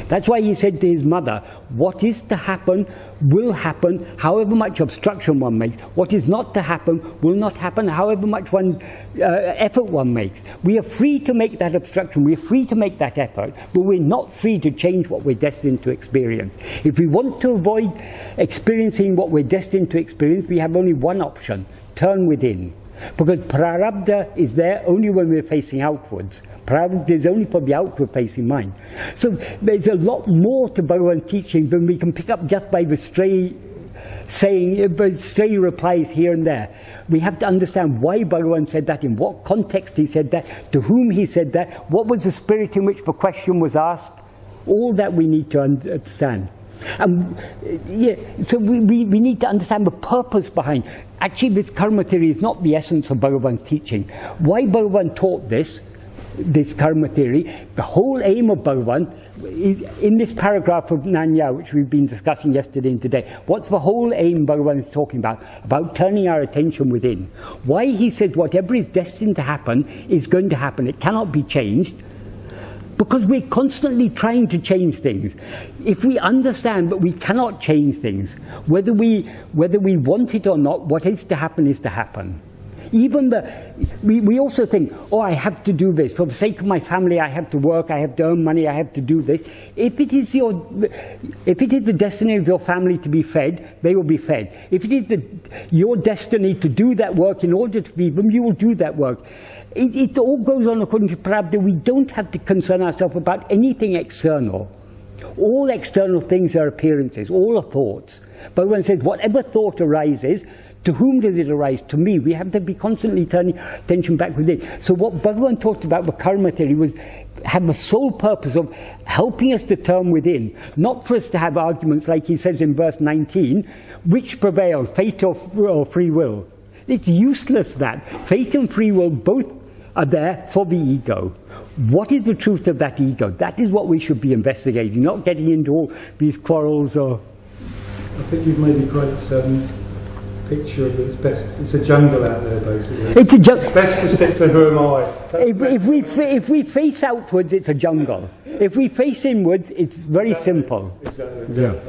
That's why he said to his mother, what is to happen will happen however much obstruction one makes. What is not to happen will not happen however much effort one makes. We are free to make that obstruction, we are free to make that effort, but we're not free to change what we're destined to experience. If we want to avoid experiencing what we're destined to experience, we have only one option: turn within. Because prarabdha is there only when we're facing outwards. Prarabdha is only for the outward facing mind. So there's a lot more to Bhagavan's teaching than we can pick up just by the stray replies here and there. We have to understand why Bhagavan said that, in what context he said that, to whom he said that, what was the spirit in which the question was asked. All that we need to understand. So we need to understand the purpose behind. Actually, this karma theory is not the essence of Bhagavan's teaching. Why Bhagavan taught this karma theory, the whole aim of Bhagavan is in this paragraph of Nāṉ Ār, which we've been discussing yesterday and today. What's the whole aim Bhagavan is talking about? About turning our attention within. Why he said whatever is destined to happen is going to happen. It cannot be changed. Because we're constantly trying to change things. If we understand that we cannot change things, whether we want it or not, what is to happen is to happen. Even we also think, oh, I have to do this. For the sake of my family, I have to work, I have to earn money, I have to do this. If it is the destiny of your family to be fed, they will be fed. If it is your destiny to do that work in order to feed them, you will do that work. It all goes on according to prarabdha. We don't have to concern ourselves about anything external. All external things are appearances, all are thoughts. Bhagavan says, whatever thought arises, to whom does it arise? To me. We have to be constantly turning attention back within. So what Bhagavan talked about, the karma theory, had the sole purpose of helping us to turn within, not for us to have arguments like he says in verse 19, which prevails, fate or free will. It's useless that. Fate and free will both are there for the ego. What is the truth of that ego? That is what we should be investigating, not getting into all these quarrels or... I think you've made a great picture of it. It's a jungle out there, basically. It's a jungle. Best to stick to who am I. If we face outwards, it's a jungle. If we face inwards, it's very simple. Exactly. Yeah.